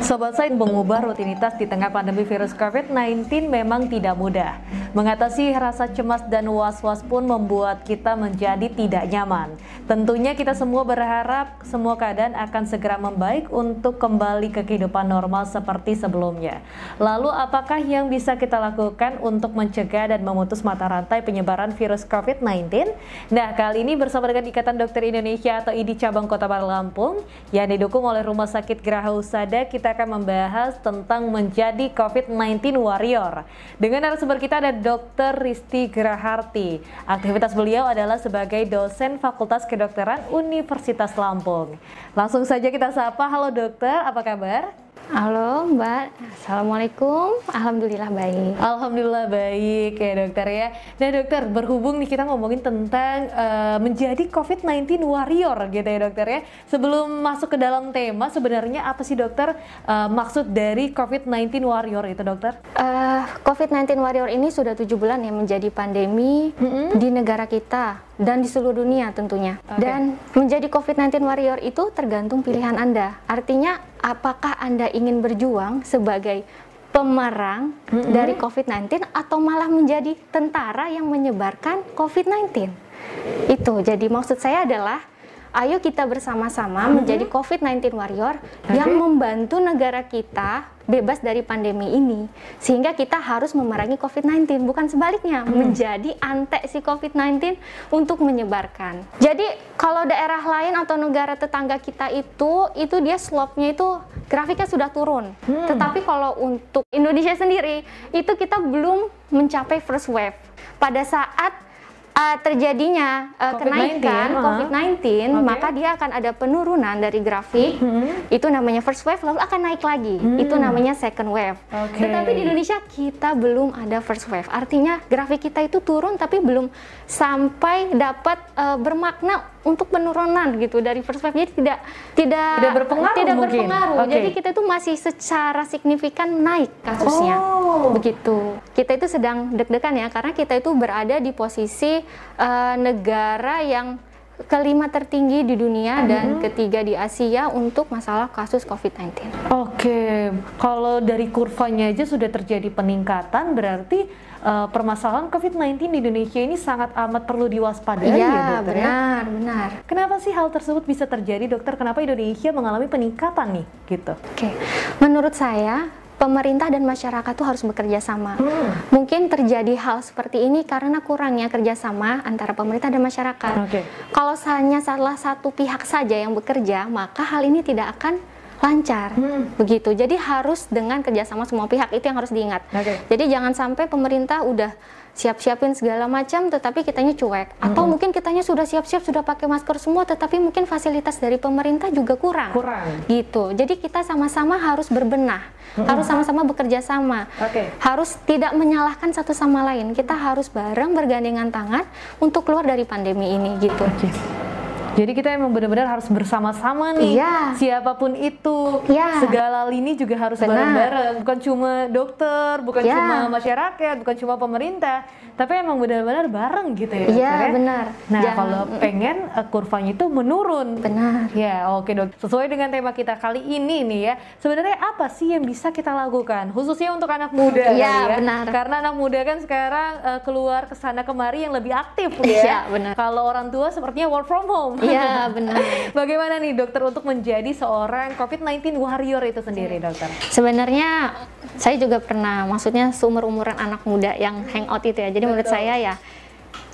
Sobat Sain, mengubah rutinitas di tengah pandemi virus COVID-19 memang tidak mudah. Mengatasi rasa cemas dan was-was pun membuat kita menjadi tidak nyaman. Tentunya kita semua berharap semua keadaan akan segera membaik untuk kembali ke kehidupan normal seperti sebelumnya. Lalu apakah yang bisa kita lakukan untuk mencegah dan memutus mata rantai penyebaran virus COVID-19? Nah, kali ini bersama dengan Ikatan Dokter Indonesia atau IDI Cabang Kota Baru Lampung yang didukung oleh Rumah Sakit Geraha Husada, kita akan membahas tentang menjadi COVID-19 warrior. Dengan narasumber kita ada Dr. Risti Graharti. Aktivitas beliau adalah sebagai dosen Fakultas Kedokteran Universitas Lampung. Langsung saja kita sapa. Halo dokter, apa kabar? Halo Mbak, Assalamualaikum. Alhamdulillah baik. Alhamdulillah baik ya dokter ya. Nah dokter, berhubung nih kita ngomongin tentang menjadi COVID-19 warrior gitu ya dokter ya. Sebelum masuk ke dalam tema, sebenarnya apa sih dokter maksud dari COVID-19 warrior itu dokter? COVID-19 warrior ini sudah 7 bulan ya menjadi pandemi di negara kita dan di seluruh dunia tentunya. Dan menjadi COVID-19 warrior itu tergantung pilihan Anda. Artinya apakah Anda ingin berjuang sebagai pemerang dari COVID-19 atau malah menjadi tentara yang menyebarkan COVID-19? Itu, jadi maksud saya adalah ayo kita bersama-sama menjadi COVID-19 warrior yang membantu negara kita bebas dari pandemi ini, sehingga kita harus memerangi COVID-19, bukan sebaliknya menjadi antek si COVID-19 untuk menyebarkan. Jadi kalau daerah lain atau negara tetangga kita itu dia slope-nya itu grafiknya sudah turun. Tetapi kalau untuk Indonesia sendiri itu kita belum mencapai first wave. Pada saat terjadinya kenaikan COVID-19, maka dia akan ada penurunan dari grafik, itu namanya first wave, lalu akan naik lagi, itu namanya second wave. Tetapi di Indonesia kita belum ada first wave, artinya grafik kita itu turun tapi belum sampai dapat bermakna untuk penurunan gitu dari first wave, jadi tidak berpengaruh. Jadi kita itu masih secara signifikan naik kasusnya, begitu. Kita itu sedang deg-degan ya, karena kita itu berada di posisi negara yang kelima tertinggi di dunia dan ketiga di Asia untuk masalah kasus COVID-19. Kalau dari kurvanya aja sudah terjadi peningkatan, berarti permasalahan COVID-19 di Indonesia ini sangat amat perlu diwaspadai ya dokter benar, ya? Benar. Kenapa sih hal tersebut bisa terjadi dokter? Kenapa Indonesia mengalami peningkatan nih gitu? Menurut saya pemerintah dan masyarakat tuh harus bekerja sama. Mungkin terjadi hal seperti ini karena kurangnya kerjasama antara pemerintah dan masyarakat. Kalau hanya salah satu pihak saja yang bekerja, maka hal ini tidak akan lancar, begitu. Jadi harus dengan kerjasama semua pihak, itu yang harus diingat. Jadi jangan sampai pemerintah udah siap-siapin segala macam, tetapi kitanya cuek. Atau mungkin kitanya sudah siap-siap, sudah pakai masker semua, tetapi mungkin fasilitas dari pemerintah juga kurang. Gitu. Jadi kita sama-sama harus berbenah, harus sama-sama bekerja sama, harus tidak menyalahkan satu sama lain. Kita harus bareng bergandengan tangan untuk keluar dari pandemi ini, gitu. Jadi kita emang benar-benar harus bersama-sama nih, siapapun itu, segala lini juga harus bareng-bareng, bukan cuma dokter, bukan cuma masyarakat, bukan cuma pemerintah, tapi emang benar-benar bareng gitu ya. Iya, benar. Nah, kalau pengen kurvanya itu menurun. Benar. Ya, oke dok. Sesuai dengan tema kita kali ini nih ya, sebenarnya apa sih yang bisa kita lakukan, khususnya untuk anak muda ya? Benar. Karena anak muda kan sekarang keluar ke sana kemari yang lebih aktif ya. Iya, benar. Kalau orang tua sepertinya work from home. Iya, benar. Bagaimana nih dokter untuk menjadi seorang COVID-19 warrior itu sendiri dokter? Sebenarnya saya juga pernah, maksudnya seumur-umuran anak muda yang hangout itu ya. Jadi menurut saya ya,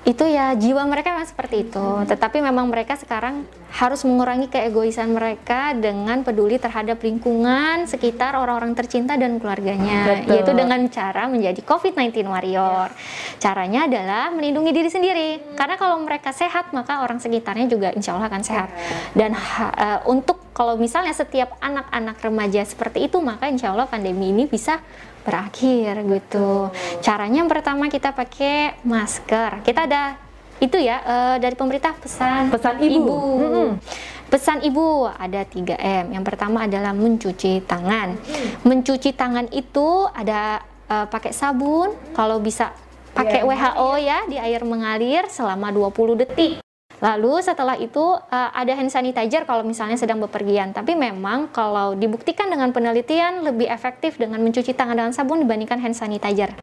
itu ya jiwa mereka memang seperti itu. Tetapi memang mereka sekarang harus mengurangi keegoisan mereka dengan peduli terhadap lingkungan sekitar, orang-orang tercinta dan keluarganya. Yaitu dengan cara menjadi COVID-19 warrior. Caranya adalah melindungi diri sendiri. Karena kalau mereka sehat, maka orang sekitarnya juga insya Allah akan sehat. Dan untuk kalau misalnya setiap anak-anak remaja seperti itu, maka insya Allah pandemi ini bisa berakhir gitu. Caranya yang pertama kita pakai masker. Kita ada itu ya dari pemerintah pesan ibu. Pesan ibu ada 3M. Yang pertama adalah mencuci tangan. Mencuci tangan itu ada pakai sabun, kalau bisa pakai WHO ya, di air mengalir selama 20 detik. Lalu setelah itu ada hand sanitizer kalau misalnya sedang bepergian. Tapi memang kalau dibuktikan dengan penelitian lebih efektif dengan mencuci tangan dengan sabun dibandingkan hand sanitizer.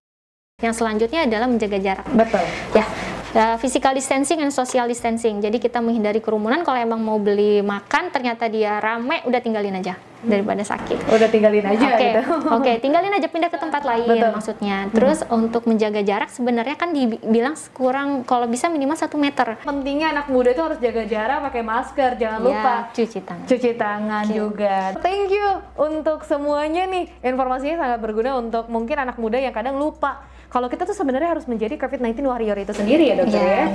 Yang selanjutnya adalah menjaga jarak. Betul. Ya, physical distancing dan social distancing. Jadi kita menghindari kerumunan. Kalau emang mau beli makan, ternyata dia rame, udah tinggalin aja daripada sakit. Udah tinggalin aja gitu. Oke, tinggalin aja, pindah ke tempat lain. Betul. Maksudnya. Terus untuk menjaga jarak sebenarnya kan dibilang kurang, kalau bisa minimal 1 meter. Pentingnya anak muda itu harus jaga jarak, pakai masker, jangan lupa cuci tangan. Cuci tangan juga. Thank you untuk semuanya nih. Informasinya sangat berguna untuk mungkin anak muda yang kadang lupa kalau kita tuh sebenarnya harus menjadi COVID-19 warrior itu sendiri ya dokter ya.